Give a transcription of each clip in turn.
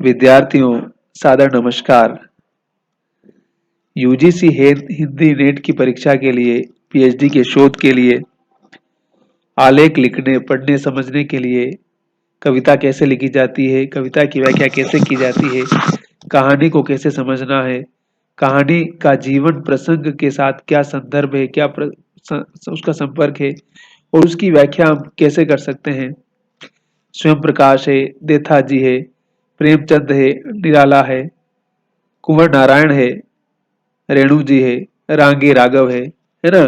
विद्यार्थियों, सादर नमस्कार। यूजीसी हिंदी नेट की परीक्षा के लिए, पीएचडी के शोध के लिए, आलेख लिखने, पढ़ने, समझने के लिए, कविता कैसे लिखी जाती है, कविता की व्याख्या कैसे की जाती है, कहानी को कैसे समझना है, कहानी का जीवन प्रसंग के साथ क्या संदर्भ है, क्या उसका संपर्क है और उसकी व्याख्या हम कैसे कर सकते हैं। स्वयं प्रकाश है, देथाजी है, प्रेमचंद है, निराला है, कुंवर नारायण है, रेणु जी है, रांगे राघव है ना।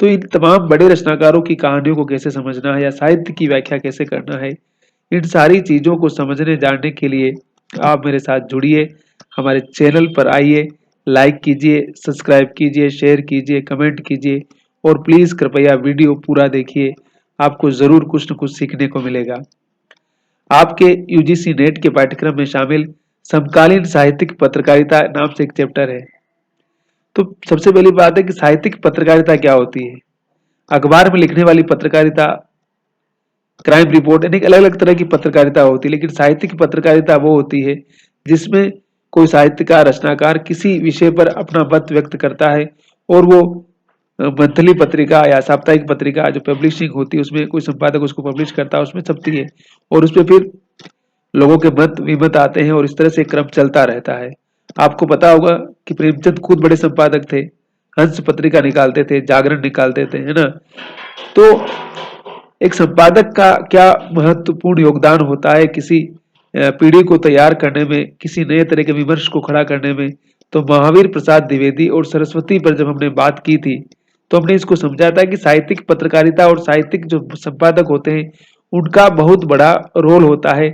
तो इन तमाम बड़े रचनाकारों की कहानियों को कैसे समझना है या साहित्य की व्याख्या कैसे करना है, इन सारी चीजों को समझने जानने के लिए आप मेरे साथ जुड़िए, हमारे चैनल पर आइए, लाइक कीजिए, सब्सक्राइब कीजिए, शेयर कीजिए, कमेंट कीजिए और प्लीज कृपया वीडियो पूरा देखिए। आपको जरूर कुछ न कुछ सीखने को मिलेगा। आपके यूजीसी नेट के पाठ्यक्रम में शामिल समकालीन साहित्यिक पत्रकारिता नाम से एक चैप्टर है। तो सबसे पहली बात है कि साहित्यिक पत्रकारिता क्या होती है। अखबार में लिखने वाली पत्रकारिता, क्राइम रिपोर्ट, यानी अलग अलग तरह की पत्रकारिता होती है, लेकिन साहित्यिक पत्रकारिता वो होती है जिसमें कोई साहित्यकार, रचनाकार किसी विषय पर अपना मत व्यक्त करता है और वो मंथली पत्रिका या साप्ताहिक पत्रिका जो पब्लिशिंग होती है उसमें कोई संपादक उसको पब्लिश करता है, उसमें छपती है और उसमें फिर लोगों के मत विमत आते हैं और इस तरह से क्रम चलता रहता है। आपको पता होगा कि प्रेमचंद खुद बड़े संपादक थे, हंस पत्रिका निकालते थे, जागरण निकालते थे, है ना। तो एक संपादक का क्या महत्वपूर्ण योगदान होता है किसी पीढ़ी को तैयार करने में, किसी नए तरह के विमर्श को खड़ा करने में। तो महावीर प्रसाद द्विवेदी और सरस्वती पर जब हमने बात की थी तो हमने इसको समझा था कि साहित्यिक पत्रकारिता और साहित्यिक जो संपादक होते हैं उनका बहुत बड़ा रोल होता है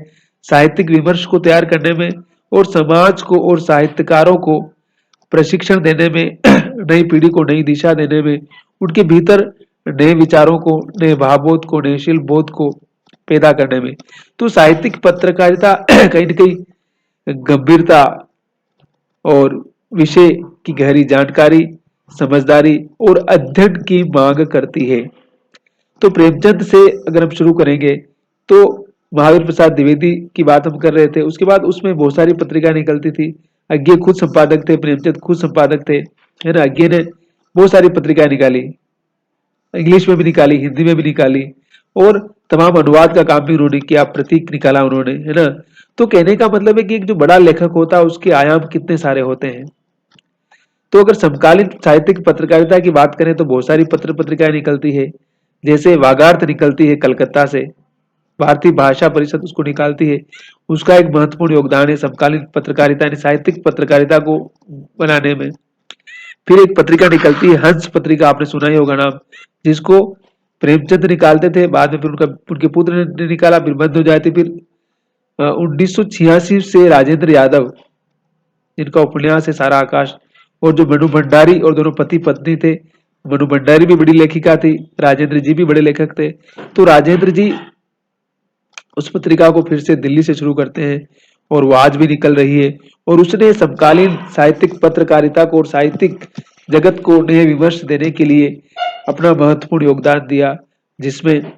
साहित्यिक विमर्श को तैयार करने में और समाज को और साहित्यकारों को प्रशिक्षण देने में, नई पीढ़ी को नई दिशा देने में, उनके भीतर नए विचारों को, नए भावबोध को, नए शिल्प बोध को पैदा करने में। तो साहित्यिक पत्रकारिता कहीं न कहीं गंभीरता और विषय की गहरी जानकारी, समझदारी और अध्ययन की मांग करती है। तो प्रेमचंद से अगर हम शुरू करेंगे तो महावीर प्रसाद द्विवेदी की बात हम कर रहे थे, उसके बाद उसमें बहुत सारी पत्रिका निकलती थी। अज्ञे खुद संपादक थे, प्रेमचंद खुद संपादक थे, है ना। अज्ञे ने बहुत सारी पत्रिकाएं निकाली, इंग्लिश में भी निकाली, हिंदी में भी निकाली और तमाम अनुवाद का काम भी उन्होंने किया, प्रतीक निकाला उन्होंने, है ना। तो कहने का मतलब है कि एक जो बड़ा लेखक होता है उसके आयाम कितने सारे होते हैं। तो अगर समकालीन साहित्यिक पत्रकारिता की बात करें तो बहुत सारी पत्रिकाएं निकलती है, जैसे वागार्थ निकलती है कलकत्ता से, भारतीय भाषा परिषद उसको निकालती है, उसका एक महत्वपूर्ण योगदान है समकालीन पत्रकारिता यानी साहित्यिक पत्रकारिता को बनाने में। फिर एक पत्रिका निकलती है हंस पत्रिका, आपने सुना ही होगा नाम, जिसको प्रेमचंद निकालते थे, बाद में फिर उनके पुत्र ने निकाला, फिर बंद हो जाती। फिर 1986 से राजेंद्र यादव, जिनका उपन्यास है सारा आकाश, और जो मनु भंडारी, और दोनों पति पत्नी थे। मनु भंडारी भी बड़ी लेखिका थी, राजेंद्र जी भी बड़े लेखक थे। तो राजेंद्र जी उस पत्रिका को फिर से दिल्ली से शुरू करते हैं और वो आज भी निकल रही है और उसने समकालीन साहित्यिक पत्रकारिता को और साहित्यिक जगत को नए विमर्श देने के लिए अपना महत्वपूर्ण योगदान दिया, जिसमें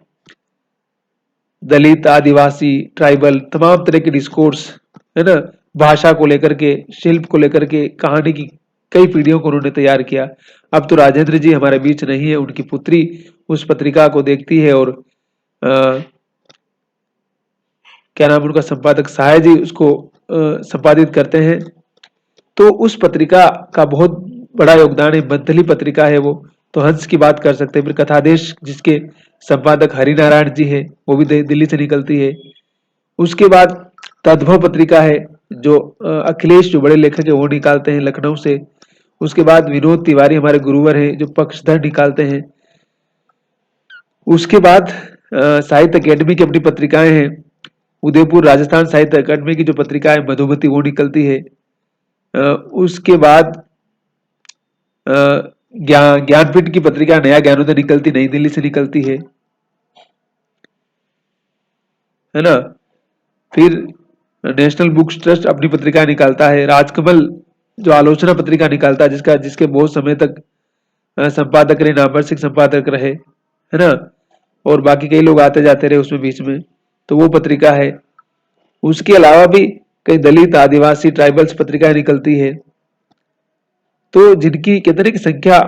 दलित, आदिवासी, ट्राइबल, तमाम तरह के डिस्कोर्स, है ना, भाषा को लेकर के, शिल्प को लेकर के, कहानी की कई पीढ़ियों को उन्होंने तैयार किया। अब तो राजेंद्र जी हमारे बीच नहीं है, उनकी पुत्री उस पत्रिका को देखती है और क्या नाम उनका संपादक साया जी उसको संपादित करते हैं। तो उस पत्रिका का बहुत बड़ा योगदान है, मंथली पत्रिका है वो। तो हंस की बात कर सकते हैं। फिर कथादेश, जिसके संपादक हरिनारायण जी हैं, वो भी दिल्ली से निकलती है। उसके बाद तद्भव पत्रिका है, जो अखिलेश जो बड़े लेखक है वो निकालते हैं लखनऊ से। उसके बाद विनोद तिवारी हमारे गुरुवर हैं जो पक्षधर निकालते हैं। उसके बाद साहित्य अकेडमी की अपनी पत्रिकाएं हैं, उदयपुर राजस्थान साहित्य अकादमी की जो पत्रिका है मधुमती वो निकलती है। उसके बाद ज्ञानपीठ की पत्रिका नया ज्ञानोदय निकलती, नई दिल्ली से निकलती है ना। फिर नेशनल बुक्स ट्रस्ट अपनी पत्रिका निकालता है। राजकमल जो आलोचना पत्रिका निकालता है, जिसके बहुत समय तक संपादक रहे, नामवर्षिक संपादक रहे, है ना, और बाकी कई लोग आते जाते रहे उसमें बीच में, तो वो पत्रिका है। उसके अलावा भी कई दलित, आदिवासी, ट्राइबल्स पत्रिकाएं निकलती है, तो जिनकी कहते हैं कि संख्या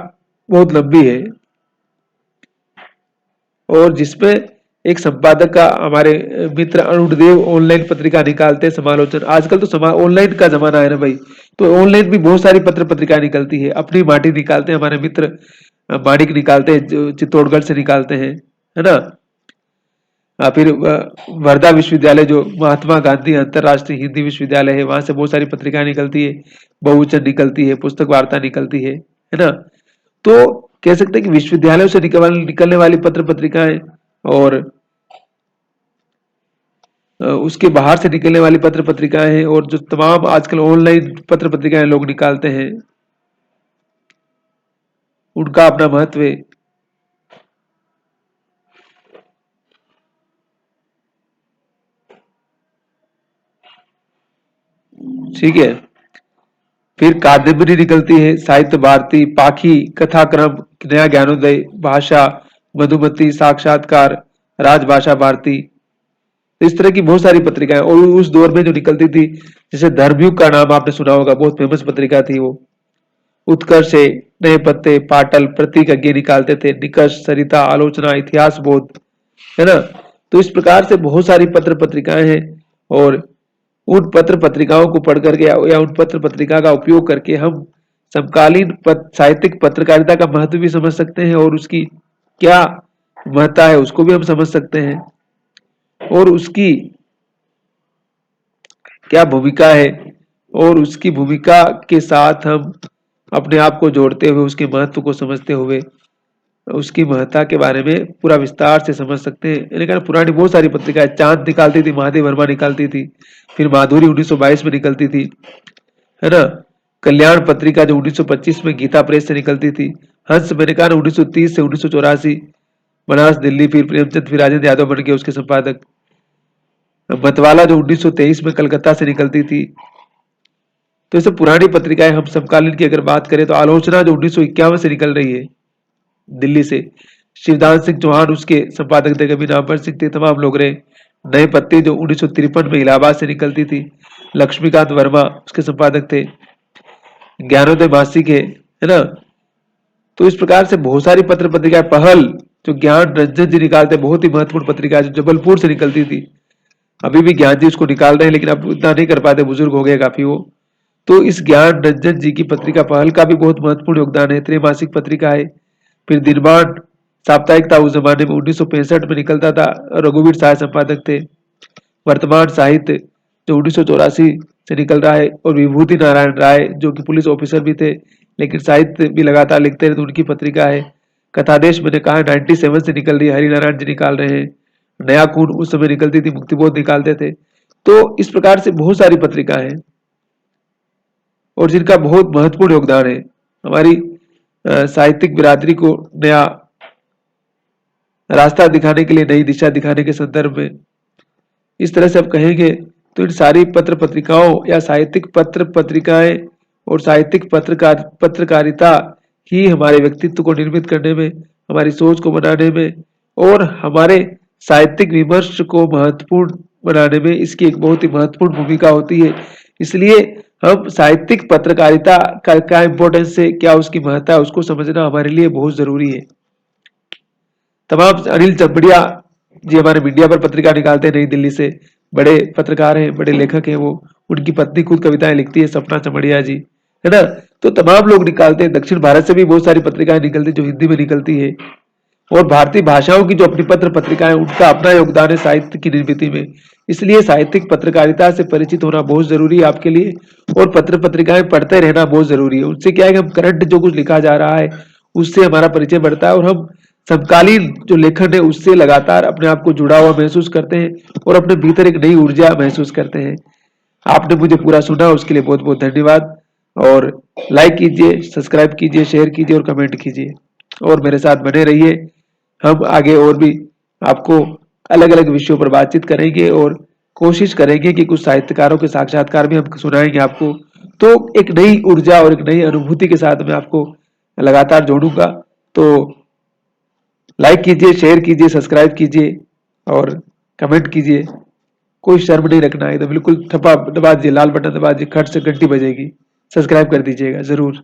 बहुत लंबी है, और जिसमें एक संपादक का हमारे मित्र अरुण देव ऑनलाइन पत्रिका निकालते हैं, समालोचन। आजकल तो ऑनलाइन का जमाना है ना भाई, तो ऑनलाइन भी बहुत सारी पत्र पत्रिकाएं निकलती है। अपनी माटी निकालते हैं हमारे मित्र, माणिक निकालते हैं, जो चित्तौड़गढ़ से निकालते हैं, है ना। फिर वर्धा विश्वविद्यालय जो महात्मा गांधी अंतरराष्ट्रीय हिंदी विश्वविद्यालय है, वहां से बहुत सारी पत्रिकाएं निकलती है, बहुवचन निकलती है, पुस्तक वार्ता निकलती है ना। तो कह सकते हैं कि विश्वविद्यालयों से निकलने वाली पत्र पत्रिकाएं और उसके बाहर से निकलने वाली पत्र पत्रिकाएं हैं, और जो तमाम आजकल ऑनलाइन पत्र पत्रिकाएं लोग निकालते हैं, उनका अपना महत्व है। ठीक है। फिर कादम्बरी निकलती है, साहित्य भारती, पाखी, कथाक्रम, नया ज्ञानोदय, भाषा, मधुमती, साक्षात्कार, राजभाषा भारती। तो इस तरह की बहुत सारी पत्रिकाएं, और उस दौर में जो निकलती थी, जैसे धर्मयुग का नाम आपने सुना होगा, बहुत फेमस पत्रिका थी वो। उत्कर्ष, नए पत्ते, पाटल, प्रतीक आगे निकालते थे, निकष, सरिता, आलोचना, इतिहास बोध, है ना। तो इस प्रकार से बहुत सारी पत्र पत्रिकाएं हैं, और उन पत्र पत्रिकाओं को पढ़ करके या उन पत्र पत्रिका का उपयोग करके हम समकालीन साहित्यिक पत्रकारिता का महत्व भी समझ सकते हैं, और उसकी क्या महत्ता है उसको भी हम समझ सकते हैं, और उसकी क्या भूमिका है, और उसकी भूमिका के साथ हम अपने आप को जोड़ते हुए उसके महत्व को समझते हुए उसकी महत्ता के बारे में पूरा विस्तार से समझ सकते हैं। मैंने कहा पुरानी बहुत सारी पत्रिकाएं, चांद निकालती थी, महादेव वर्मा निकालती थी, फिर माधुरी 1922 में निकलती थी, है ना। कल्याण पत्रिका जो 1925 में गीता प्रेस से निकलती थी। हंस, मैंने कहा 1930 से 1984 बनारस दिल्ली, फिर प्रेमचंद, फिर राजेंद्र यादव बन गए उसके संपादक। मतवाला जो 1923 में कलकत्ता से निकलती थी। तो ये सब पुरानी पत्रिकाएं। हम समकालीन की अगर बात करें तो आलोचना जो 1951 से निकल रही है दिल्ली से, शिवदान सिंह चौहान उसके संपादक थे, कभी नामवर सिंह थे, तमाम लोग रहे। नए पत्ते जो 1953 में इलाहाबाद से निकलती थी, लक्ष्मीकांत वर्मा उसके संपादक थे। ज्ञानोदय मासिक है ना। तो इस प्रकार से बहुत सारी पत्र पत्रिकाएं। पहल जो ज्ञान रंजन जी निकालते, बहुत ही महत्वपूर्ण पत्रिका जो जबलपुर से निकलती थी, अभी भी ज्ञान जी उसको निकाल रहे हैं, लेकिन अब इतना नहीं कर पाते, बुजुर्ग हो गए काफी वो। तो इस ज्ञान रंजन जी की पत्रिका पहल का भी बहुत महत्वपूर्ण योगदान है, त्रैमासिक पत्रिका है। फिर दिनमान साप्ताहिक था उस जमाने में, 1965 में निकलता था, रघुवीर साय संपादक थे। वर्तमान साहित्य जो 1984 से निकल रहा है, और विभूति नारायण राय जो कि पुलिस ऑफिसर भी थे लेकिन साहित्य भी लगातार लिखते रहे, तो उनकी पत्रिका है। कथादेश मैंने कहा 97 से निकल रही है, हरिनारायण जी निकाल रहे हैं। नया खून उस समय निकलती थी, मुक्तिबोध निकालते थे। तो इस प्रकार से बहुत सारी पत्रिका है, और जिनका बहुत महत्वपूर्ण योगदान है हमारी साहित्यिक बिरादरी को नया रास्ता दिखाने के लिए, नई दिशा दिखाने के संदर्भ में। इस तरह से आप कहेंगे तो इन सारी पत्र पत्रिकाओं या साहित्यिक पत्र पत्रिकाएं और साहित्यिक पत्रकारिता ही हमारे व्यक्तित्व को निर्मित करने में, हमारी सोच को बनाने में, और हमारे साहित्यिक विमर्श को महत्वपूर्ण बनाने में इसकी एक बहुत ही महत्वपूर्ण भूमिका होती है। इसलिए हम साहित्यिक पत्रकारिता का इम्पोर्टेंस है, क्या उसकी महत्ता है, उसको समझना हमारे लिए बहुत जरूरी है। तमाम अनिल चंपड़िया जी हमारे मीडिया पर पत्रिका निकालते हैं नई दिल्ली से, बड़े पत्रकार हैं, बड़े लेखक हैं वो। उनकी पत्नी खुद कविताएं लिखती है, सपना चमड़िया जी, है ना। तो तमाम लोग निकालते हैं। दक्षिण भारत से भी बहुत सारी पत्रिकाएं निकलती जो हिंदी में निकलती है, और भारतीय भाषाओं की जो अपनी पत्र पत्रिकाएं, उनका अपना योगदान है साहित्य की निर्मित में। इसलिए साहित्यिक पत्रकारिता से परिचित होना बहुत जरूरी है आपके लिए, और पत्र पत्रिकाएं पढ़ते रहना बहुत जरूरी है। उससे क्या है कि हम करंट जो कुछ लिखा जा रहा है उससे हमारा परिचय बढ़ता है, और हम समकालीन जो लेखन है उससे लगातार अपने आप को जुड़ा हुआ महसूस करते हैं, और अपने भीतर एक नई ऊर्जा महसूस करते हैं। आपने मुझे पूरा सुना, उसके लिए बहुत बहुत धन्यवाद। और लाइक कीजिए, सब्सक्राइब कीजिए, शेयर कीजिए और कमेंट कीजिए, और मेरे साथ बने रहिए। हम आगे और भी आपको अलग अलग विषयों पर बातचीत करेंगे, और कोशिश करेंगे कि कुछ साहित्यकारों के साक्षात्कार भी हम सुनाएंगे आपको। तो एक नई ऊर्जा और एक नई अनुभूति के साथ मैं आपको लगातार जोड़ूंगा। तो लाइक कीजिए, शेयर कीजिए, सब्सक्राइब कीजिए और कमेंट कीजिए। कोई शर्म नहीं रखना है, तो बिल्कुल थपा दबा दीजिए, लाल बटन दबा दीजिए, खट से घंटी बजेगी। सब्सक्राइब कर दीजिएगा जरूर।